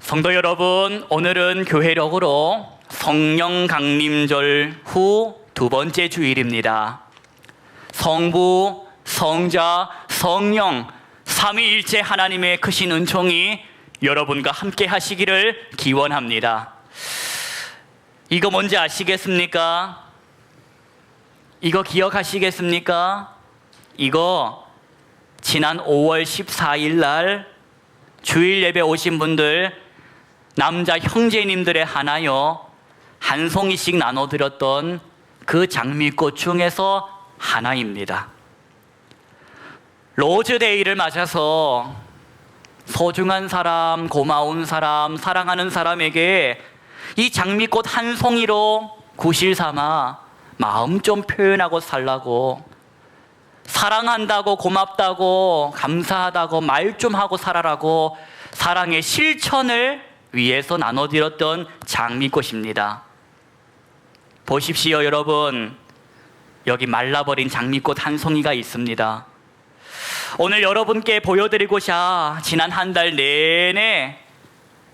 성도 여러분, 오늘은 교회력으로 성령 강림절 후 두 번째 주일입니다. 성부, 성자, 성령 삼위일체 하나님의 크신 은총이 여러분과 함께 하시기를 기원합니다. 이거 뭔지 아시겠습니까? 이거 기억하시겠습니까? 이거 지난 5월 14일 날 주일 예배 오신 분들 남자 형제님들의 하나요 한 송이씩 나눠드렸던 그 장미꽃 중에서 하나입니다. 로즈데이를 맞아서 소중한 사람, 고마운 사람, 사랑하는 사람에게 이 장미꽃 한 송이로 구실 삼아 마음 좀 표현하고 살라고, 사랑한다고, 고맙다고, 감사하다고 말 좀 하고 살아라고 사랑의 실천을 위해서 나눠드렸던 장미꽃입니다. 보십시오 여러분, 여기 말라버린 장미꽃 한 송이가 있습니다. 오늘 여러분께 보여드리고자 지난 한 달 내내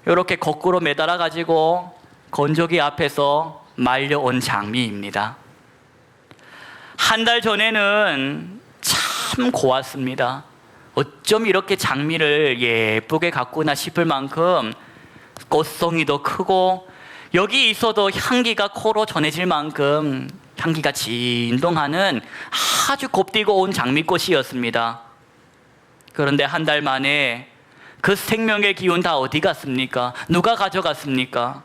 이렇게 거꾸로 매달아 가지고 건조기 앞에서 말려온 장미입니다. 한 달 전에는 참 고왔습니다. 어쩜 이렇게 장미를 예쁘게 가꾸나 싶을 만큼 꽃송이도 크고 여기 있어도 향기가 코로 전해질 만큼 향기가 진동하는 아주 곱디고 온 장미꽃이었습니다. 그런데 한 달 만에 그 생명의 기운 다 어디 갔습니까? 누가 가져갔습니까?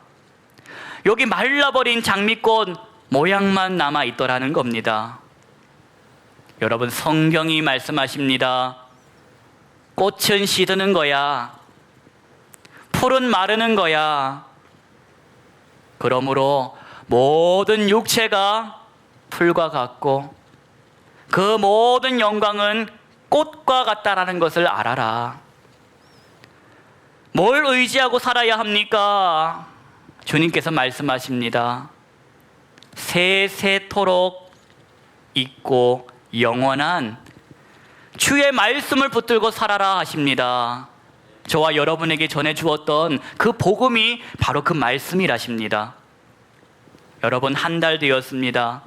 여기 말라버린 장미꽃 모양만 남아있더라는 겁니다. 여러분, 성경이 말씀하십니다. 꽃은 시드는 거야, 풀은 마르는 거야. 그러므로 모든 육체가 풀과 같고 그 모든 영광은 꽃과 같다라는 것을 알아라. 뭘 의지하고 살아야 합니까? 주님께서 말씀하십니다. 세세토록 있고 영원한 주의 말씀을 붙들고 살아라 하십니다. 저와 여러분에게 전해주었던 그 복음이 바로 그 말씀이라십니다. 여러분, 한 달 되었습니다.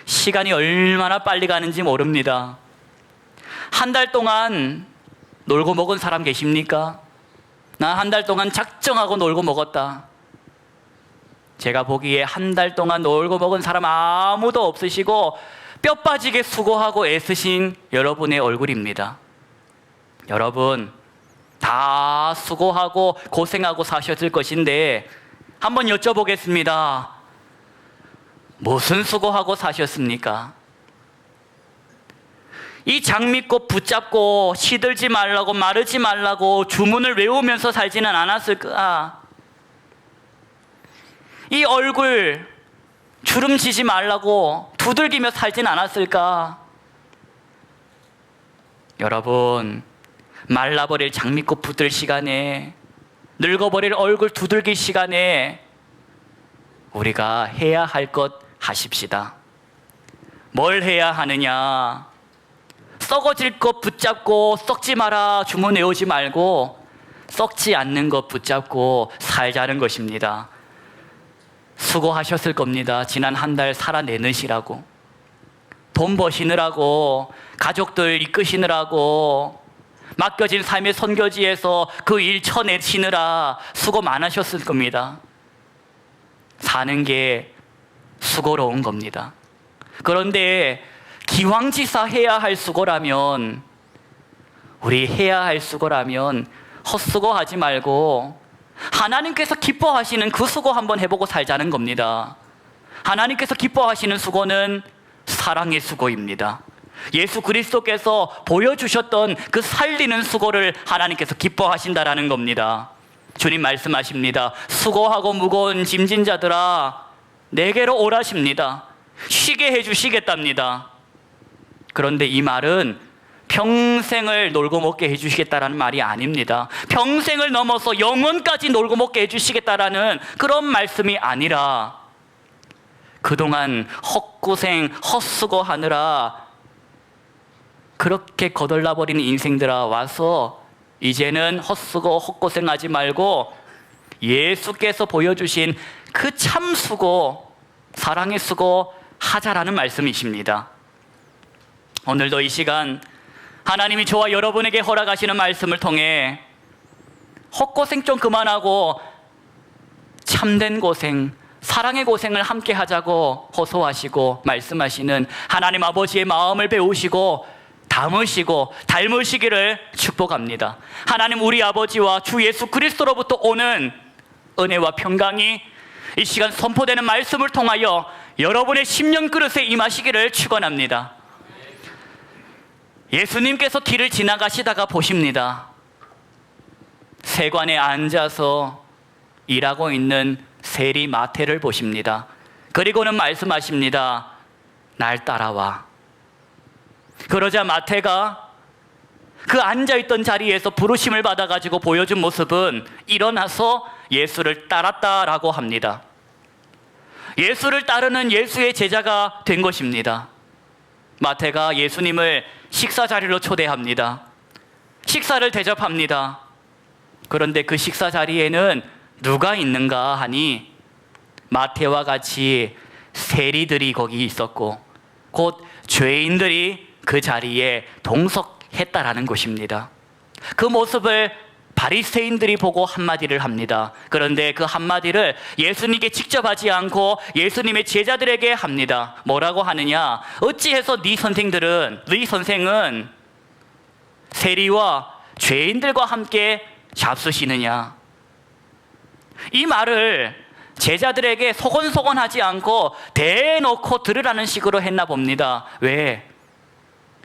시간이 얼마나 빨리 가는지 모릅니다. 한 달 동안 놀고 먹은 사람 계십니까? 나 한 달 동안 작정하고 놀고 먹었다. 제가 보기에 한 달 동안 놀고 먹은 사람 아무도 없으시고 뼈 빠지게 수고하고 애쓰신 여러분의 얼굴입니다. 여러분, 다 수고하고 고생하고 사셨을 것인데 한번 여쭤보겠습니다. 무슨 수고하고 사셨습니까? 이 장미꽃 붙잡고 시들지 말라고, 마르지 말라고 주문을 외우면서 살지는 않았을까? 이 얼굴 주름지지 말라고 두들기며 살진 않았을까? 여러분, 말라버릴 장미꽃 붙들 시간에, 늙어버릴 얼굴 두들길 시간에 우리가 해야 할 것 하십시다. 뭘 해야 하느냐? 썩어질 것 붙잡고 썩지 마라 주문 외우지 말고 썩지 않는 것 붙잡고 살자는 것입니다. 수고하셨을 겁니다. 지난 한 달 살아내느시라고, 돈 버시느라고, 가족들 이끄시느라고, 맡겨진 삶의 선교지에서 그 일 쳐내시느라 수고 많으셨을 겁니다. 사는 게 수고로운 겁니다. 그런데 기왕지사 해야 할 수고라면, 우리 해야 할 수고라면 헛수고하지 말고 하나님께서 기뻐하시는 그 수고 한번 해보고 살자는 겁니다. 하나님께서 기뻐하시는 수고는 사랑의 수고입니다. 예수 그리스도께서 보여주셨던 그 살리는 수고를 하나님께서 기뻐하신다라는 겁니다. 주님 말씀하십니다. 수고하고 무거운 짐진 자들아 내게로 오라십니다. 쉬게 해주시겠답니다. 그런데 이 말은 평생을 놀고 먹게 해주시겠다라는 말이 아닙니다. 평생을 넘어서 영원까지 놀고 먹게 해주시겠다라는 그런 말씀이 아니라 그동안 헛고생 헛수고하느라 그렇게 거덜나버리는 인생들아 와서 이제는 헛수고 헛고생하지 말고 예수께서 보여주신 그 참 수고, 사랑의 수고 하자라는 말씀이십니다. 오늘도 이 시간 하나님이 저와 여러분에게 허락하시는 말씀을 통해 헛고생 좀 그만하고 참된 고생, 사랑의 고생을 함께 하자고 호소하시고 말씀하시는 하나님 아버지의 마음을 배우시고 담으시고 닮으시기를 축복합니다. 하나님 우리 아버지와 주 예수 그리스도로부터 오는 은혜와 평강이 이 시간 선포되는 말씀을 통하여 여러분의 심령 그릇에 임하시기를 축원합니다. 예수님께서 길을 지나가시다가 보십니다. 세관에 앉아서 일하고 있는 세리 마태를 보십니다. 그리고는 말씀하십니다. 날 따라와. 그러자 마태가 그 앉아있던 자리에서 부르심을 받아가지고 보여준 모습은 일어나서 예수를 따랐다라고 합니다. 예수를 따르는 예수의 제자가 된 것입니다. 마태가 예수님을 식사 자리로 초대합니다. 식사를 대접합니다. 그런데 그 식사 자리에는 누가 있는가 하니 마태와 같이 세리들이 거기 있었고 곧 죄인들이 그 자리에 동석했다라는 것입니다. 그 모습을 바리새인들이 보고 한마디를 합니다. 그런데 그 한마디를 예수님께 직접 하지 않고 예수님의 제자들에게 합니다. 뭐라고 하느냐? 어찌해서 네 선생은 세리와 죄인들과 함께 잡수시느냐? 이 말을 제자들에게 소곤소곤하지 않고 대놓고 들으라는 식으로 했나 봅니다. 왜?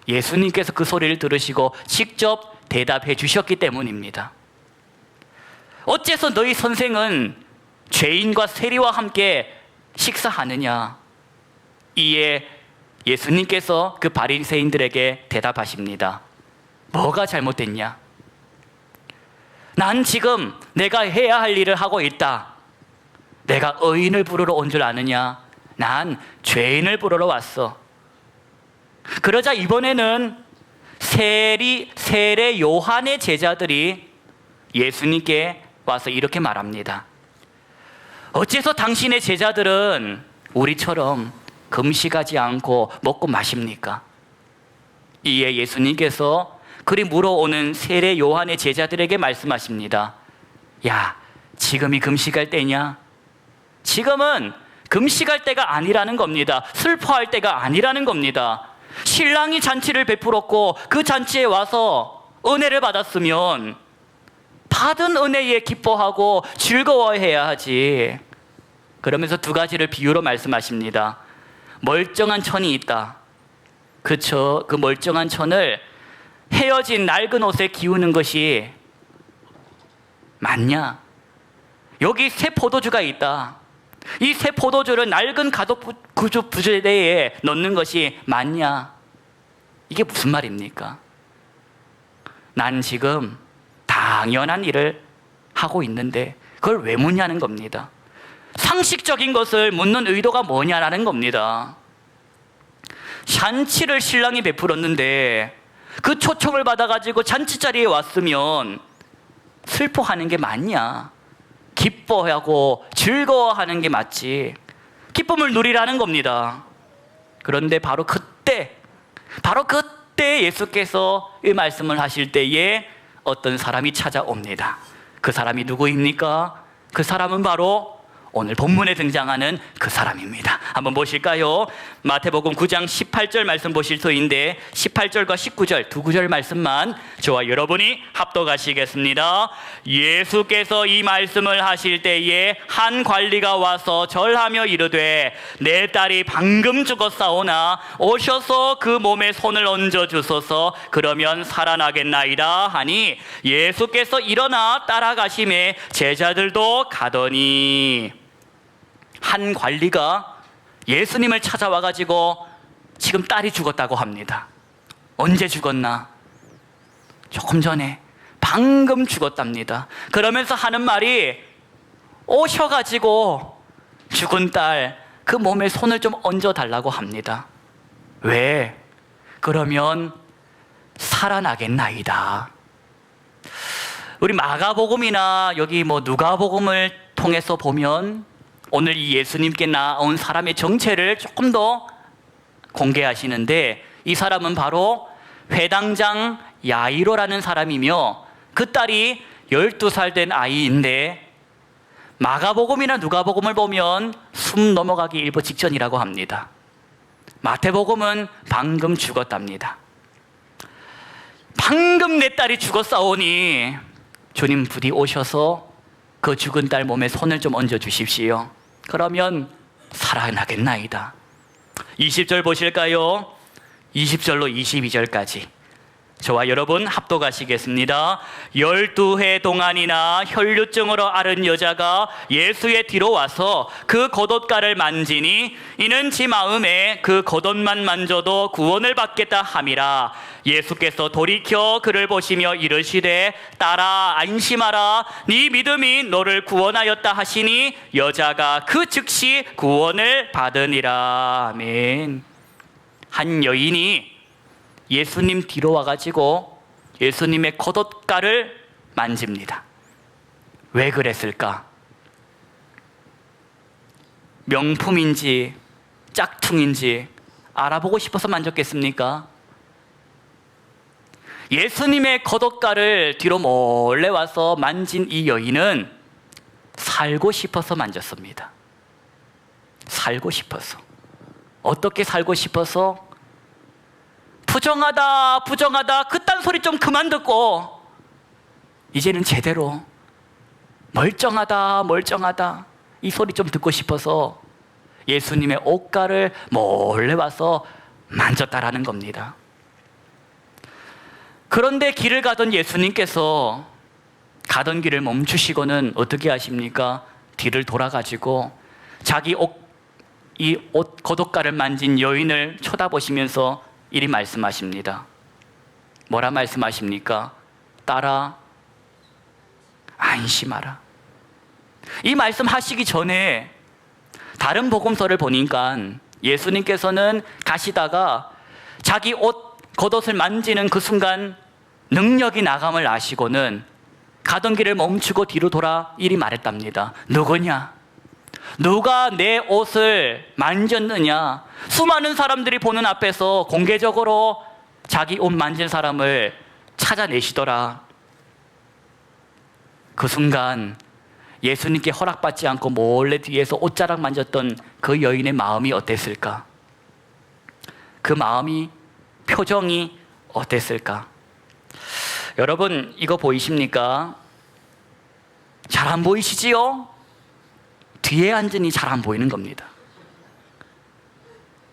예수님께서 그 소리를 들으시고 직접 대답해 주셨기 때문입니다. 어째서 너희 선생은 죄인과 세리와 함께 식사하느냐? 이에 예수님께서 그 바리새인들에게 대답하십니다. 뭐가 잘못됐냐? 난 지금 내가 해야 할 일을 하고 있다. 내가 의인을 부르러 온 줄 아느냐? 난 죄인을 부르러 왔어. 그러자 이번에는 세례 요한의 제자들이 예수님께 와서 이렇게 말합니다. 어째서 당신의 제자들은 우리처럼 금식하지 않고 먹고 마십니까? 이에 예수님께서 그리 물어오는 세례 요한의 제자들에게 말씀하십니다. 야, 지금이 금식할 때냐? 지금은 금식할 때가 아니라는 겁니다. 슬퍼할 때가 아니라는 겁니다. 신랑이 잔치를 베풀었고 그 잔치에 와서 은혜를 받았으면 받은 은혜에 기뻐하고 즐거워해야 하지. 그러면서 두 가지를 비유로 말씀하십니다. 멀쩡한 천이 있다. 그쵸? 그 멀쩡한 천을 헤어진 낡은 옷에 기우는 것이 맞냐? 여기 새 포도주가 있다. 이 새 포도주를 낡은 가독 부재대에 넣는 것이 맞냐? 이게 무슨 말입니까? 난 지금 당연한 일을 하고 있는데 그걸 왜 묻냐는 겁니다. 상식적인 것을 묻는 의도가 뭐냐라는 겁니다. 잔치를 신랑이 베풀었는데 그 초청을 받아가지고 잔치 자리에 왔으면 슬퍼하는 게 맞냐? 기뻐하고 즐거워하는 게 맞지. 기쁨을 누리라는 겁니다. 그런데 바로 그때 예수께서 이 말씀을 하실 때에 어떤 사람이 찾아옵니다. 그 사람이 누구입니까? 그 사람은 바로 오늘 본문에 등장하는 그 사람입니다. 한번 보실까요? 마태복음 9장 18절 말씀 보실 터인데 18절과 19절 두 구절 말씀만 저와 여러분이 합독하시겠습니다. 예수께서 이 말씀을 하실 때에 한 관리가 와서 절하며 이르되 내 딸이 방금 죽었사오나 오셔서 그 몸에 손을 얹어 주소서. 그러면 살아나겠나이다 하니 예수께서 일어나 따라가심에 제자들도 가더니. 한 관리가 예수님을 찾아와가지고 지금 딸이 죽었다고 합니다. 언제 죽었나? 조금 전에 방금 죽었답니다. 그러면서 하는 말이 오셔가지고 죽은 딸 그 몸에 손을 좀 얹어달라고 합니다. 왜? 그러면 살아나겠나이다. 우리 마가복음이나 여기 누가복음을 통해서 보면 오늘 이 예수님께 나온 사람의 정체를 조금 더 공개하시는데, 이 사람은 바로 회당장 야이로라는 사람이며 그 딸이 12살 된 아이인데, 마가복음이나 누가복음을 보면 숨 넘어가기 일보 직전이라고 합니다. 마태복음은 방금 죽었답니다. 방금 내 딸이 죽었사오니 주님 부디 오셔서 그 죽은 딸 몸에 손을 좀 얹어 주십시오. 그러면 살아나겠나이다. 20절 보실까요? 20절로 22절까지 저와 여러분 합독하시겠습니다. 12해 동안이나 혈류증으로 앓은 여자가 예수의 뒤로 와서 그 겉옷가를 만지니 이는 지 마음에 그 겉옷만 만져도 구원을 받겠다 함이라. 예수께서 돌이켜 그를 보시며 이르시되 딸아 안심하라, 네 믿음이 너를 구원하였다 하시니 여자가 그 즉시 구원을 받으니라. 아멘. 한 여인이 예수님 뒤로 와가지고 예수님의 겉옷가를 만집니다. 왜 그랬을까? 명품인지 짝퉁인지 알아보고 싶어서 만졌겠습니까? 예수님의 겉옷가를 뒤로 몰래 와서 만진 이 여인은 살고 싶어서 만졌습니다. 살고 싶어서. 어떻게 살고 싶어서? 부정하다 부정하다 그딴 소리 좀 그만 듣고 이제는 제대로 멀쩡하다 멀쩡하다 이 소리 좀 듣고 싶어서 예수님의 옷가를 몰래 와서 만졌다라는 겁니다. 그런데 길을 가던 예수님께서 가던 길을 멈추시고는 어떻게 하십니까? 뒤를 돌아가지고 자기 이 옷 겉옷가를 만진 여인을 쳐다보시면서 이리 말씀하십니다. 뭐라 말씀하십니까? 딸아 안심하라. 이 말씀 하시기 전에 다른 복음서를 보니까 예수님께서는 가시다가 자기 옷 겉옷을 만지는 그 순간 능력이 나감을 아시고는 가던 길을 멈추고 뒤로 돌아 이리 말했답니다. 누구냐? 누가 내 옷을 만졌느냐? 수많은 사람들이 보는 앞에서 공개적으로 자기 옷 만진 사람을 찾아내시더라. 그 순간 예수님께 허락받지 않고 몰래 뒤에서 옷자락 만졌던 그 여인의 마음이 어땠을까? 그 마음이, 표정이 어땠을까? 여러분 이거 보이십니까? 잘 안 보이시지요? 뒤에 앉으니 잘 안 보이는 겁니다.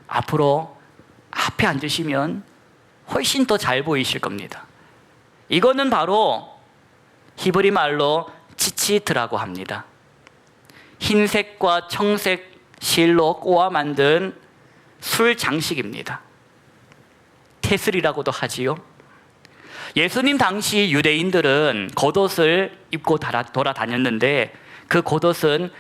앞으로 앞에 앉으시면 훨씬 더 잘 보이실 겁니다. 이거는 바로 히브리 말로 치치트라고 합니다. 흰색과 청색 실로 꼬아 만든 술 장식입니다. 테슬이라고도 하지요. 예수님 당시 유대인들은 겉옷을 입고 돌아다녔는데 그 겉옷은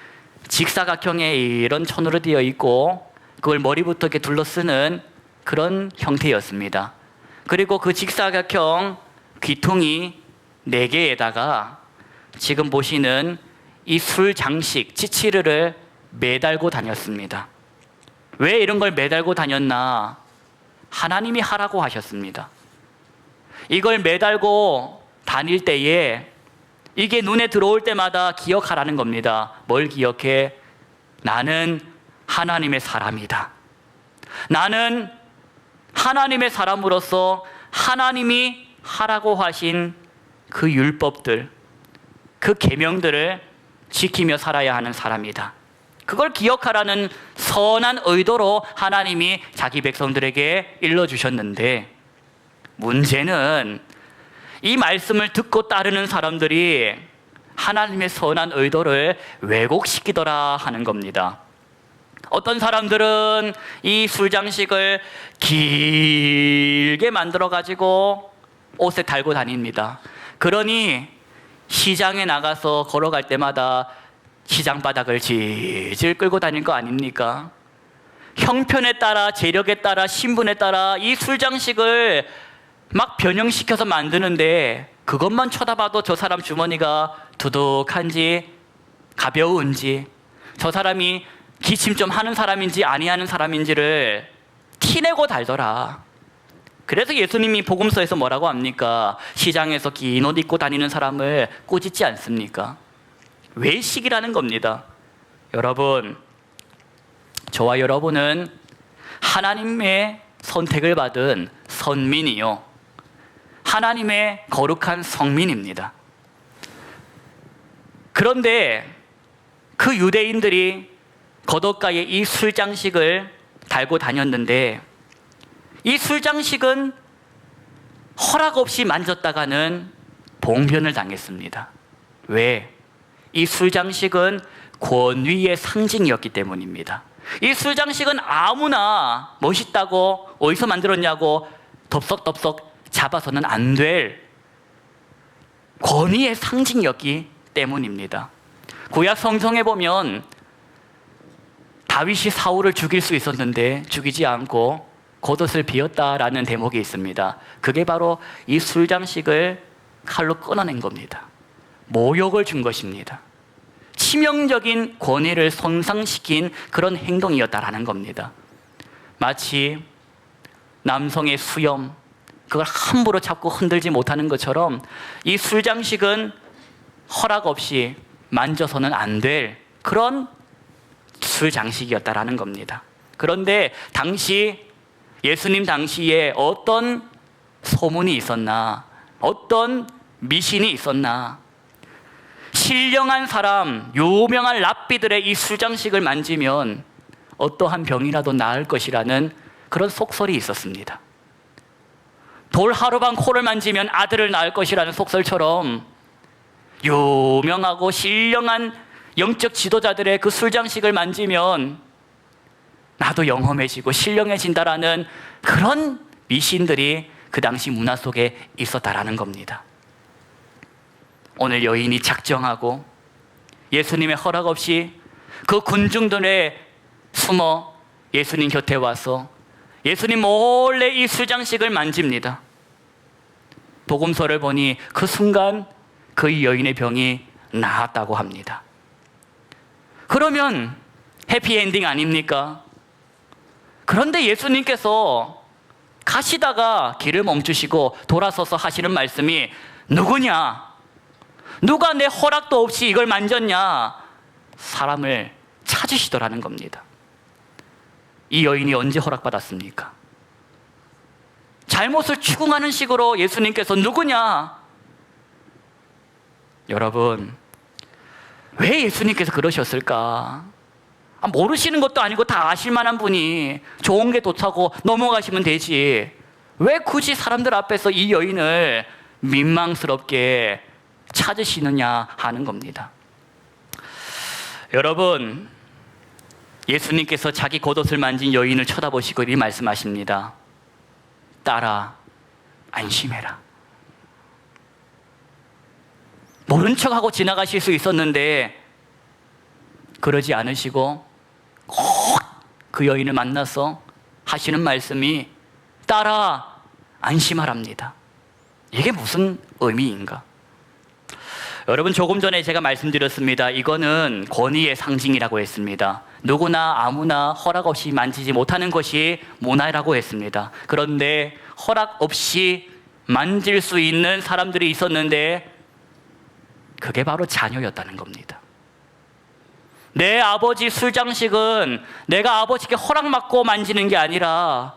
직사각형의 이런 천으로 되어 있고 그걸 머리부터 이렇게 둘러쓰는 그런 형태였습니다. 그리고 그 직사각형 귀퉁이 4개에다가 지금 보시는 이 술 장식 치치르를 매달고 다녔습니다. 왜 이런 걸 매달고 다녔나? 하나님이 하라고 하셨습니다. 이걸 매달고 다닐 때에 이게 눈에 들어올 때마다 기억하라는 겁니다. 뭘 기억해? 나는 하나님의 사람이다. 나는 하나님의 사람으로서 하나님이 하라고 하신 그 율법들, 그 계명들을 지키며 살아야 하는 사람이다. 그걸 기억하라는 선한 의도로 하나님이 자기 백성들에게 일러주셨는데, 문제는 이 말씀을 듣고 따르는 사람들이 하나님의 선한 의도를 왜곡시키더라 하는 겁니다. 어떤 사람들은 이 술장식을 길게 만들어 가지고 옷에 달고 다닙니다. 그러니 시장에 나가서 걸어갈 때마다 시장 바닥을 질질 끌고 다닐 거 아닙니까? 형편에 따라, 재력에 따라, 신분에 따라 이 술장식을 막 변형시켜서 만드는데 그것만 쳐다봐도 저 사람 주머니가 두둑한지 가벼운지, 저 사람이 기침 좀 하는 사람인지 아니하는 사람인지를 티내고 달더라. 그래서 예수님이 복음서에서 뭐라고 합니까? 시장에서 긴 옷 입고 다니는 사람을 꾸짖지 않습니까? 외식이라는 겁니다. 여러분, 저와 여러분은 하나님의 선택을 받은 선민이요, 하나님의 거룩한 성민입니다. 그런데 그 유대인들이 거덕가에 이 술장식을 달고 다녔는데, 이 술장식은 허락 없이 만졌다가는 봉변을 당했습니다. 왜? 이 술장식은 권위의 상징이었기 때문입니다. 이 술장식은 아무나 멋있다고 어디서 만들었냐고 덥석덥석 잡아서는 안 될 권위의 상징이었기 때문입니다. 구약 성경에 보면 다윗이 사울을 죽일 수 있었는데 죽이지 않고 겉옷을 비었다라는 대목이 있습니다. 그게 바로 이 술장식을 칼로 끊어낸 겁니다. 모욕을 준 것입니다. 치명적인 권위를 손상시킨 그런 행동이었다라는 겁니다. 마치 남성의 수염, 그걸 함부로 잡고 흔들지 못하는 것처럼 이 술장식은 허락 없이 만져서는 안 될 그런 술장식이었다라는 겁니다. 그런데 예수님 당시에 어떤 소문이 있었나, 어떤 미신이 있었나, 신령한 사람, 유명한 랍비들의 이 술장식을 만지면 어떠한 병이라도 나을 것이라는 그런 속설이 있었습니다. 돌 하루방 코를 만지면 아들을 낳을 것이라는 속설처럼 유명하고 신령한 영적 지도자들의 그 술장식을 만지면 나도 영험해지고 신령해진다라는 그런 미신들이 그 당시 문화 속에 있었다라는 겁니다. 오늘 여인이 작정하고 예수님의 허락 없이 그 군중들에 숨어 예수님 곁에 와서 예수님 몰래 이 술장식을 만집니다. 복음서를 보니 그 순간 그 여인의 병이 나았다고 합니다. 그러면 해피엔딩 아닙니까? 그런데 예수님께서 가시다가 길을 멈추시고 돌아서서 하시는 말씀이 누구냐? 누가 내 허락도 없이 이걸 만졌냐? 사람을 찾으시더라는 겁니다. 이 여인이 언제 허락받았습니까? 잘못을 추궁하는 식으로 예수님께서 누구냐? 여러분, 왜 예수님께서 그러셨을까? 모르시는 것도 아니고 다 아실 만한 분이 좋은 게 좋다고 넘어가시면 되지, 왜 굳이 사람들 앞에서 이 여인을 민망스럽게 찾으시느냐 하는 겁니다. 여러분, 예수님께서 자기 겉옷을 만진 여인을 쳐다보시고 이 말씀하십니다. 딸아, 안심해라. 모른 척하고 지나가실 수 있었는데 그러지 않으시고 꼭 그 여인을 만나서 하시는 말씀이 딸아, 안심하랍니다. 이게 무슨 의미인가? 여러분, 조금 전에 제가 말씀드렸습니다. 이거는 권위의 상징이라고 했습니다. 누구나 아무나 허락 없이 만지지 못하는 것이 문화라고 했습니다. 그런데 허락 없이 만질 수 있는 사람들이 있었는데 그게 바로 자녀였다는 겁니다. 내 아버지 술장식은 내가 아버지께 허락받고 만지는 게 아니라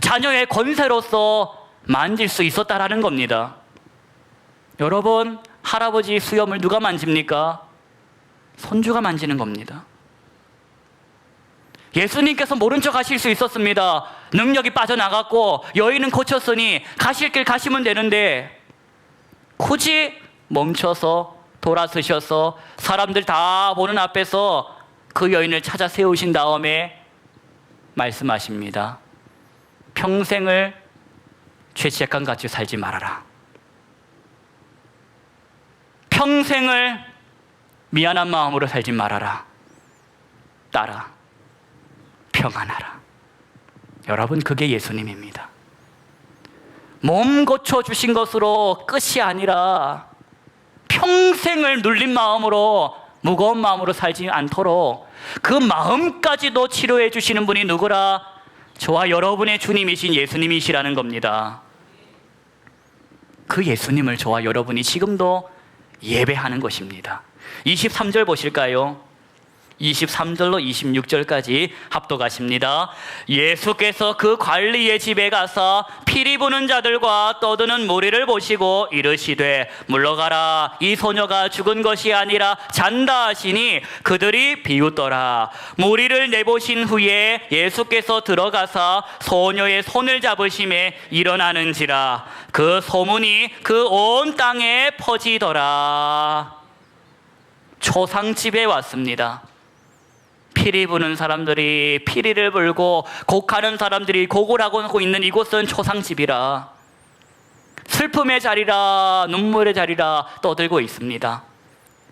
자녀의 권세로서 만질 수 있었다라는 겁니다. 여러분, 할아버지 수염을 누가 만집니까? 손주가 만지는 겁니다. 예수님께서 모른 척 하실 수 있었습니다. 능력이 빠져나갔고 여인은 고쳤으니 가실 길 가시면 되는데 굳이 멈춰서 돌아서셔서 사람들 다 보는 앞에서 그 여인을 찾아 세우신 다음에 말씀하십니다. 평생을 죄책감같이 살지 말아라. 평생을 미안한 마음으로 살지 말아라. 딸아, 평안하라. 여러분, 그게 예수님입니다. 몸 고쳐주신 것으로 끝이 아니라 평생을 눌린 마음으로, 무거운 마음으로 살지 않도록 그 마음까지도 치료해 주시는 분이 누구라? 저와 여러분의 주님이신 예수님이시라는 겁니다. 그 예수님을 저와 여러분이 지금도 예배하는 것입니다. 23절 보실까요? 23절로 26절까지 합독하십니다. 예수께서 그 관리의 집에 가서 피리 부는 자들과 떠드는 무리를 보시고 이르시되 물러가라, 이 소녀가 죽은 것이 아니라 잔다 하시니 그들이 비웃더라. 무리를 내보신 후에 예수께서 들어가서 소녀의 손을 잡으심에 일어나는지라. 그 소문이 그 온 땅에 퍼지더라. 초상집에 왔습니다. 피리 부는 사람들이 피리를 불고 곡하는 사람들이 곡을 하고 있는 이곳은 초상집이라, 슬픔의 자리라, 눈물의 자리라 떠들고 있습니다.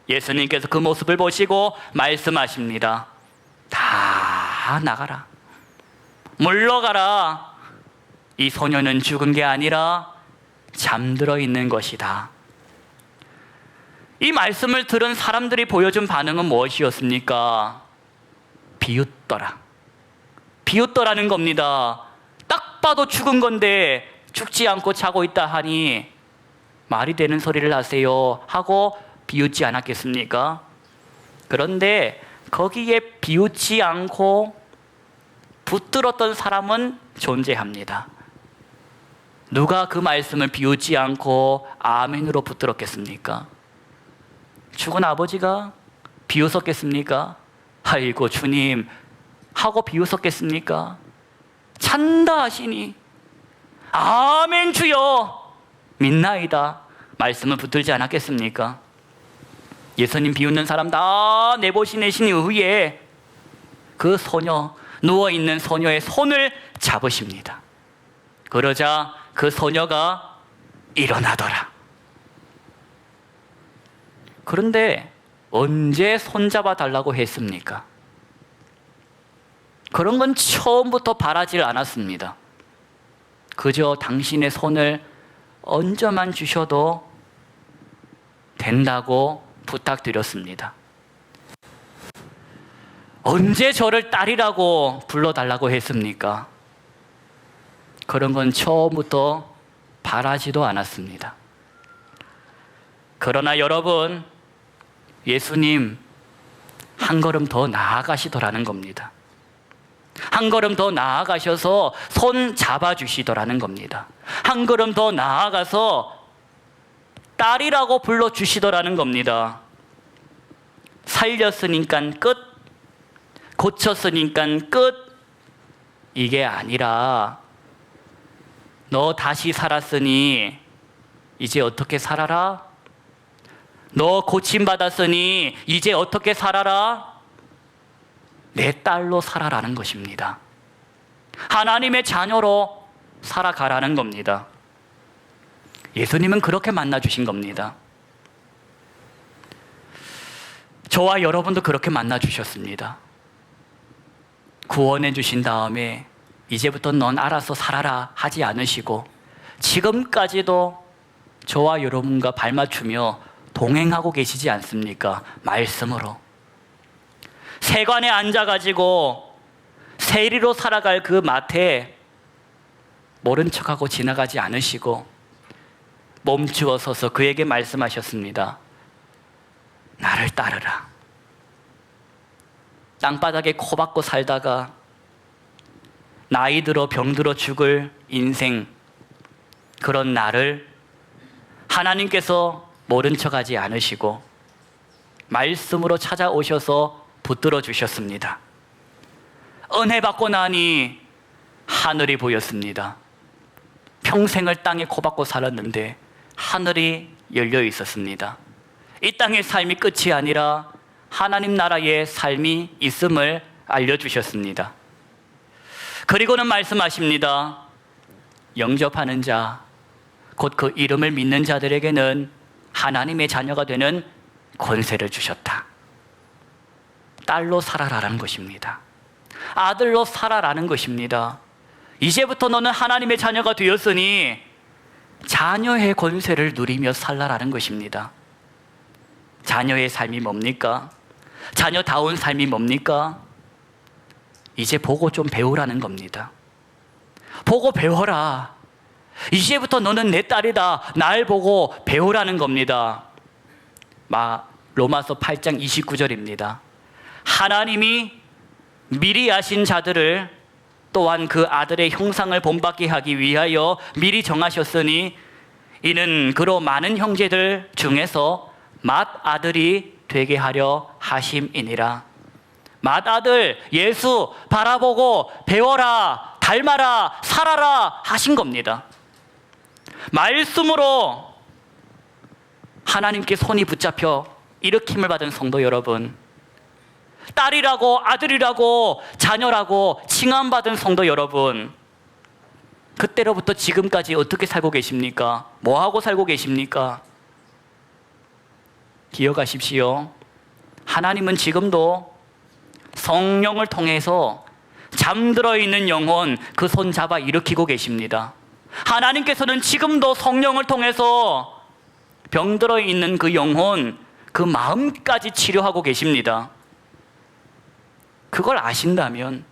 예수님께서 그 모습을 보시고 말씀하십니다. 다 나가라, 물러가라. 이 소녀는 죽은 게 아니라 잠들어 있는 것이다. 이 말씀을 들은 사람들이 보여준 반응은 무엇이었습니까? 비웃더라. 비웃더라는 겁니다. 딱 봐도 죽은 건데 죽지 않고 자고 있다 하니 말이 되는 소리를 하세요 하고 비웃지 않았겠습니까? 그런데 거기에 비웃지 않고 붙들었던 사람은 존재합니다. 누가 그 말씀을 비웃지 않고 아멘으로 붙들었겠습니까? 죽은 아버지가 비웃었겠습니까? 아이고 주님 하고 비웃었겠습니까? 찬다 하시니 아멘 주여 믿나이다 말씀을 붙들지 않았겠습니까? 예수님 비웃는 사람 다 내보내신 이후에 그 소녀, 누워있는 소녀의 손을 잡으십니다. 그러자 그 소녀가 일어나더라. 그런데 언제 손잡아 달라고 했습니까? 그런 건 처음부터 바라질 않았습니다. 그저 당신의 손을 얹어만 주셔도 된다고 부탁드렸습니다. 언제 저를 딸이라고 불러달라고 했습니까? 그런 건 처음부터 바라지도 않았습니다. 그러나 여러분, 예수님 한 걸음 더 나아가시더라는 겁니다. 한 걸음 더 나아가셔서 손 잡아주시더라는 겁니다. 한 걸음 더 나아가서 딸이라고 불러주시더라는 겁니다. 살렸으니까 끝, 고쳤으니까 끝, 이게 아니라 너 다시 살았으니 이제 어떻게 살아라? 너 고침받았으니 이제 어떻게 살아라? 내 딸로 살아라는 것입니다. 하나님의 자녀로 살아가라는 겁니다. 예수님은 그렇게 만나주신 겁니다. 저와 여러분도 그렇게 만나주셨습니다. 구원해 주신 다음에 이제부터 넌 알아서 살아라 하지 않으시고 지금까지도 저와 여러분과 발맞추며 동행하고 계시지 않습니까? 말씀으로. 세관에 앉아가지고 세리로 살아갈 그 마태에 모른 척하고 지나가지 않으시고 멈추어 서서 그에게 말씀하셨습니다. 나를 따르라. 땅바닥에 코박고 살다가 나이 들어 병들어 죽을 인생, 그런 나를 하나님께서 모른 척하지 않으시고 말씀으로 찾아오셔서 붙들어 주셨습니다. 은혜 받고 나니 하늘이 보였습니다. 평생을 땅에 코박고 살았는데 하늘이 열려 있었습니다. 이 땅의 삶이 끝이 아니라 하나님 나라의 삶이 있음을 알려주셨습니다. 그리고는 말씀하십니다. 영접하는 자, 곧 그 이름을 믿는 자들에게는 하나님의 자녀가 되는 권세를 주셨다. 딸로 살아라라는 것입니다. 아들로 살아라는 것입니다. 이제부터 너는 하나님의 자녀가 되었으니 자녀의 권세를 누리며 살라라는 것입니다. 자녀의 삶이 뭡니까? 자녀다운 삶이 뭡니까? 이제 보고 좀 배우라는 겁니다. 보고 배워라. 이제부터 너는 내 딸이다. 날 보고 배우라는 겁니다. 로마서 8장 29절입니다. 하나님이 미리 아신 자들을 또한 그 아들의 형상을 본받게 하기 위하여 미리 정하셨으니 이는 그로 많은 형제들 중에서 맏아들이 되게 하려 하심이니라. 맏아들 예수 바라보고 배워라, 닮아라, 살아라 하신 겁니다. 말씀으로 하나님께 손이 붙잡혀 일으킴을 받은 성도 여러분, 딸이라고 아들이라고 자녀라고 칭함받은 성도 여러분, 그때로부터 지금까지 어떻게 살고 계십니까? 뭐하고 살고 계십니까? 기억하십시오. 하나님은 지금도 성령을 통해서 잠들어 있는 영혼 그 손 잡아 일으키고 계십니다. 하나님께서는 지금도 성령을 통해서 병들어 있는 그 영혼 그 마음까지 치료하고 계십니다. 그걸 아신다면,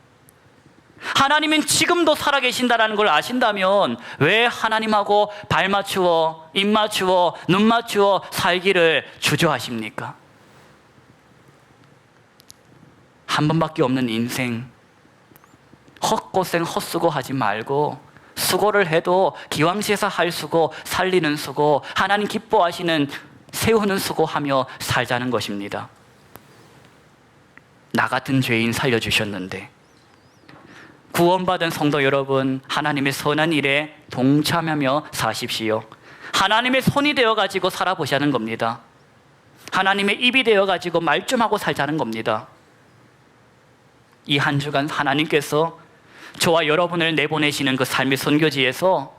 하나님은 지금도 살아계신다는 걸 아신다면 왜 하나님하고 발 맞추어 입 맞추어 눈 맞추어 살기를 주저하십니까? 한 번밖에 없는 인생, 헛고생 헛수고 하지 말고 수고를 해도 기왕시에서 할 수고, 살리는 수고, 하나님 기뻐하시는 세우는 수고하며 살자는 것입니다. 나 같은 죄인 살려주셨는데, 구원받은 성도 여러분, 하나님의 선한 일에 동참하며 사십시오. 하나님의 손이 되어가지고 살아보자는 겁니다. 하나님의 입이 되어가지고 말 좀 하고 살자는 겁니다. 이 한 주간 하나님께서 저와 여러분을 내보내시는 그 삶의 선교지에서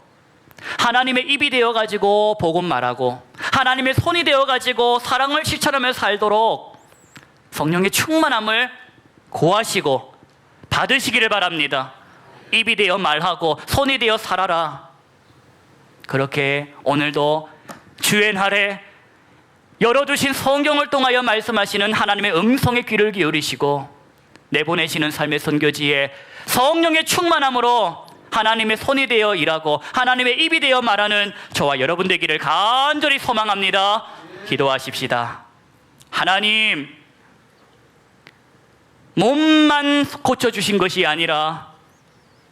하나님의 입이 되어가지고 복음 말하고 하나님의 손이 되어가지고 사랑을 실천하며 살도록 성령의 충만함을 고하시고 받으시기를 바랍니다. 입이 되어 말하고 손이 되어 살아라. 그렇게 오늘도 주의 날에 열어주신 성경을 통하여 말씀하시는 하나님의 음성의 귀를 기울이시고 내보내시는 삶의 선교지에 성령의 충만함으로 하나님의 손이 되어 일하고 하나님의 입이 되어 말하는 저와 여러분 되기를 간절히 소망합니다. 기도하십시다. 하나님, 몸만 고쳐주신 것이 아니라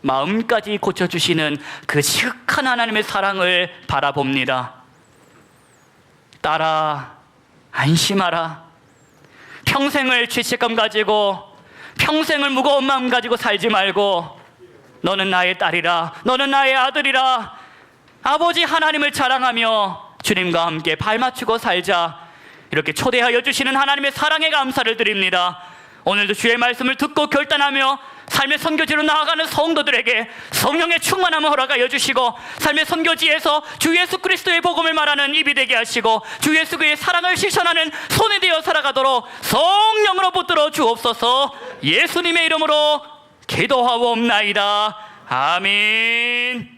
마음까지 고쳐주시는 그 시크한 하나님의 사랑을 바라봅니다. 딸아, 안심하라. 평생을 죄책감 가지고 평생을 무거운 마음 가지고 살지 말고 너는 나의 딸이라, 너는 나의 아들이라, 아버지 하나님을 자랑하며 주님과 함께 발맞추고 살자. 이렇게 초대하여 주시는 하나님의 사랑에 감사를 드립니다. 오늘도 주의 말씀을 듣고 결단하며 삶의 선교지로 나아가는 성도들에게 성령의 충만함을 허락하여 주시고 삶의 선교지에서 주 예수 그리스도의 복음을 말하는 입이 되게 하시고 주 예수 그의 사랑을 실천하는 손이 되어 살아가도록 성령으로 붙들어 주옵소서. 예수님의 이름으로 기도하옵나이다. 아멘.